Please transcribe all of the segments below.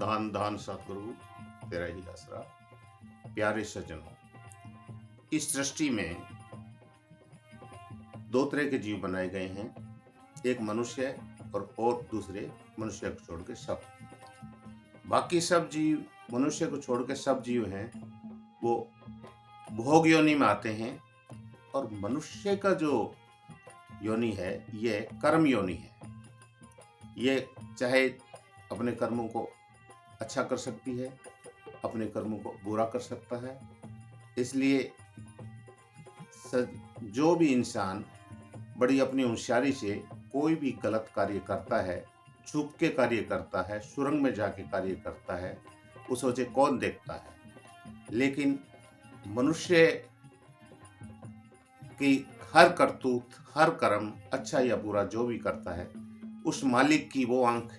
धान धान सतगुरु तेरा ही आसरा। प्यारे सज्जनों, इस सृष्टि में दो तरह के जीव बनाए गए हैं, एक मनुष्य और दूसरे मनुष्य को छोड़ के सब। बाकी सब जीव, मनुष्य को छोड़ के सब जीव हैं वो भोग योनि में आते हैं, और मनुष्य का जो योनि है ये कर्म योनि है। ये चाहे अपने कर्मों को अच्छा कर सकती है, अपने कर्मों को बुरा कर सकता है। इसलिए जो भी इंसान बड़ी अपनी होशियारी से कोई भी गलत कार्य करता है, छुप के कार्य करता है, सुरंग में जाके कार्य करता है, वो सोचे कौन देखता है। लेकिन मनुष्य की हर करतूत, हर कर्म, अच्छा या बुरा जो भी करता है, उस मालिक की वो आंख,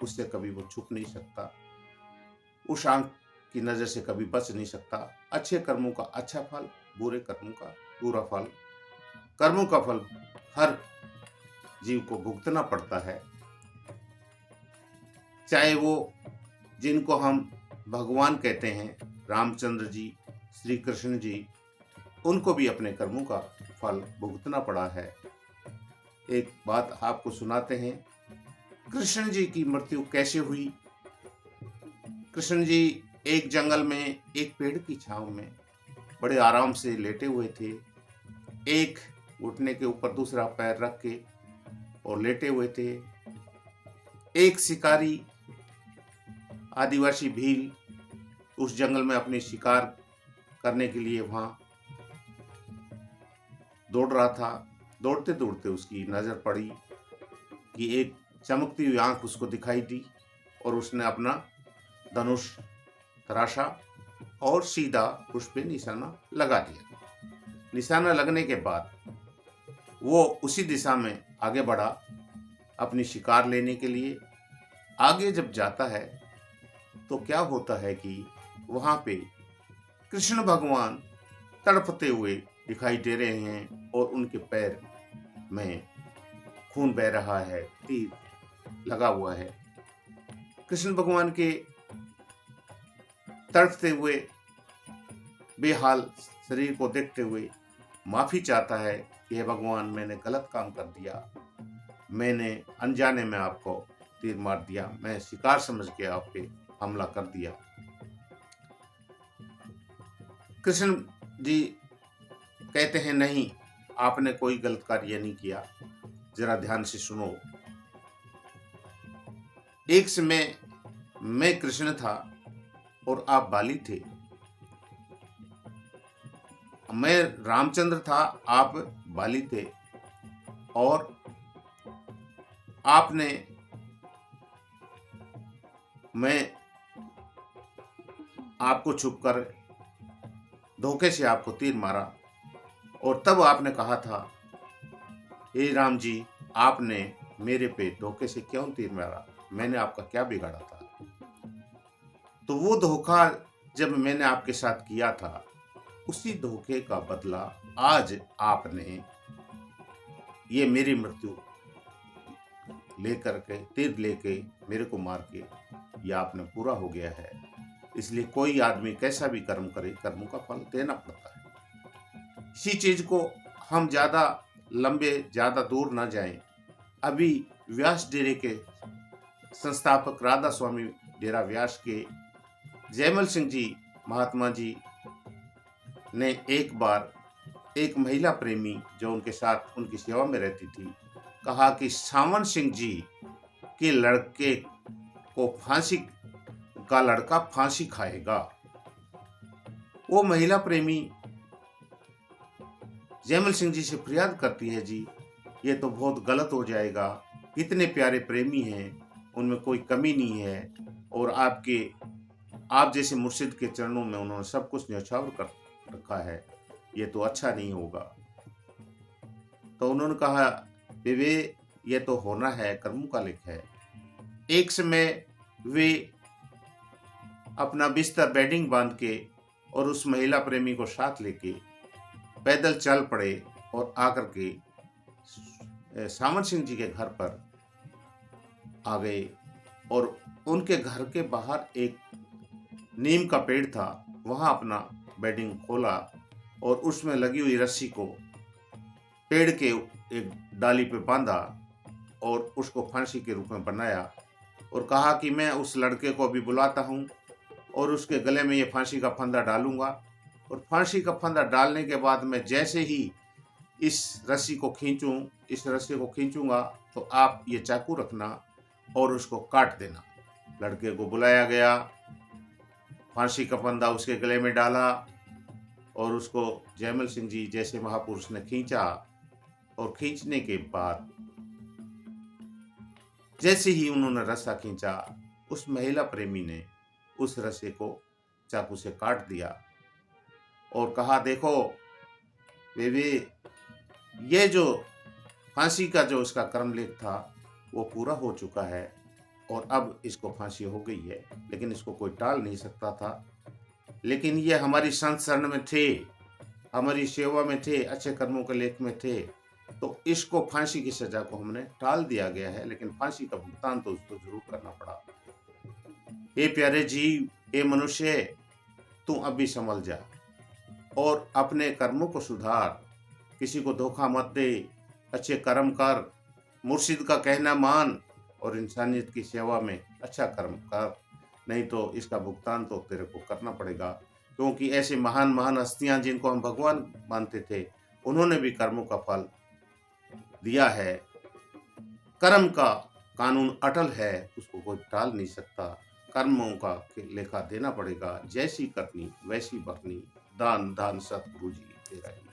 उससे कभी वो छुप नहीं सकता, उस आंख की नजर से कभी बच नहीं सकता। अच्छे कर्मों का अच्छा फल, बुरे कर्मों का बुरा फल, कर्मों का फल हर जीव को भुगतना पड़ता है। चाहे वो जिनको हम भगवान कहते हैं, रामचंद्र जी, श्री कृष्ण जी, उनको भी अपने कर्मों का फल भुगतना पड़ा है। एक बात आपको सुनाते हैं, कृष्ण जी की मृत्यु कैसे हुई। कृष्ण जी एक जंगल में एक पेड़ की छांव में बड़े आराम से लेटे हुए थे, एक घुटने के ऊपर दूसरा पैर रख के और लेटे हुए थे। एक शिकारी आदिवासी भील उस जंगल में अपने शिकार करने के लिए वहां दौड़ रहा था। दौड़ते दौड़ते उसकी नजर पड़ी कि एक चमकती हुई आंख उसको दिखाई दी, और उसने अपना धनुष तराशा और सीधा उस पे निशाना लगा दिया। निशाना लगने के बाद वो उसी दिशा में आगे बढ़ा अपनी शिकार लेने के लिए। आगे जब जाता है तो क्या होता है कि वहां पे कृष्ण भगवान तड़पते हुए दिखाई दे रहे हैं, और उनके पैर में खून बह रहा है, तीर लगा हुआ है। कृष्ण भगवान के तड़पते हुए बेहाल शरीर को देखते हुए माफी चाहता है कि हे भगवान, मैंने गलत काम कर दिया, मैंने अनजाने में आपको तीर मार दिया, मैं शिकार समझ के आप पे हमला कर दिया। कृष्ण जी कहते हैं, नहीं, आपने कोई गलत कार्य नहीं किया, जरा ध्यान से सुनो। एक समय मैं कृष्ण था और आप बाली थे, मैं रामचंद्र था, आप बाली थे, और आपने मैं आपको छुपकर धोखे से आपको तीर मारा, और तब आपने कहा था, हे राम जी, आपने मेरे पे धोखे से क्यों तीर मारा, मैंने आपका क्या बिगाड़ा था। तो वो धोखा जब मैंने आपके साथ किया था, उसी धोखे का बदला आज आपने ये मेरी मृत्यु लेकर के, तीर लेके मेरे को मार के, ये आपने पूरा हो गया है। इसलिए कोई आदमी कैसा भी कर्म करे, कर्मों का फल देना पड़ता है। इसी चीज को हम ज्यादा लंबे, ज्यादा दूर ना जाएं। अभी व्यास डेरे के संस्थापक राधा स्वामी डेरा व्यास के जयमल सिंह जी महात्मा जी ने एक बार एक महिला प्रेमी जो उनके साथ उनकी सेवा में रहती थी, कहा कि सावन सिंह जी के लड़के को फांसी का लड़का फांसी खाएगा। वो महिला प्रेमी जयमल सिंह जी से फरियाद करती है, जी ये तो बहुत गलत हो जाएगा, इतने प्यारे प्रेमी हैं, उनमें कोई कमी नहीं है, और आप जैसे मुर्शिद के चरणों में उन्होंने सब कुछ न्यौछावर कर रखा है, ये तो अच्छा नहीं होगा। तो उन्होंने कहा, वे ये तो होना है, कर्मों का लेख है। एक समय वे अपना बिस्तर बेडिंग बांध के और उस महिला प्रेमी को साथ लेके पैदल चल पड़े और आकर के सावन सिंह जी के घर पर आ गए। और उनके घर के बाहर एक नीम का पेड़ था, वहां अपना बेडिंग खोला और उसमें लगी हुई रस्सी को पेड़ के एक डाली पे बांधा और उसको फांसी के रूप में बनाया और कहा कि मैं उस लड़के को अभी बुलाता हूँ और उसके गले में ये फांसी का फंदा डालूंगा और फांसी का फंदा डालने के बाद मैं जैसे ही इस रस्सी को खींचूंगा तो आप ये चाकू रखना और उसको काट देना। लड़के को बुलाया गया, फांसी का फंदा उसके गले में डाला और उसको जयमल सिंह जी जैसे महापुरुष ने खींचा और खींचने के बाद जैसे ही उन्होंने रस्सा खींचा, उस महिला प्रेमी ने उस रस्से को चाकू से काट दिया और कहा, देखो बेबी, ये जो फांसी का जो उसका कर्मलेख था वो पूरा हो चुका है और अब इसको फांसी हो गई है, लेकिन इसको कोई टाल नहीं सकता था। लेकिन ये हमारी संत शरण में थे, हमारी सेवा में थे, अच्छे कर्मों के लेख में थे, तो इसको फांसी की सजा को हमने टाल दिया गया है, लेकिन फांसी का भुगतान तो उसको जरूर करना पड़ा। हे प्यारे जीव, हे मनुष्य, तू अभी संभल जा और अपने कर्मों को सुधार, किसी को धोखा मत दे, अच्छे कर्म कर, मुर्शिद का कहना मान और इंसानियत की सेवा में अच्छा कर्म कर, नहीं तो इसका भुगतान तो तेरे को करना पड़ेगा। क्योंकि ऐसे महान महान हस्तियां जिनको हम भगवान मानते थे, उन्होंने भी कर्मों का फल दिया है। कर्म का कानून अटल है, उसको कोई टाल नहीं सकता। कर्मों का लेखा देना पड़ेगा, जैसी करनी वैसी बरनी, दान दान सतगुरु जी दे रहे।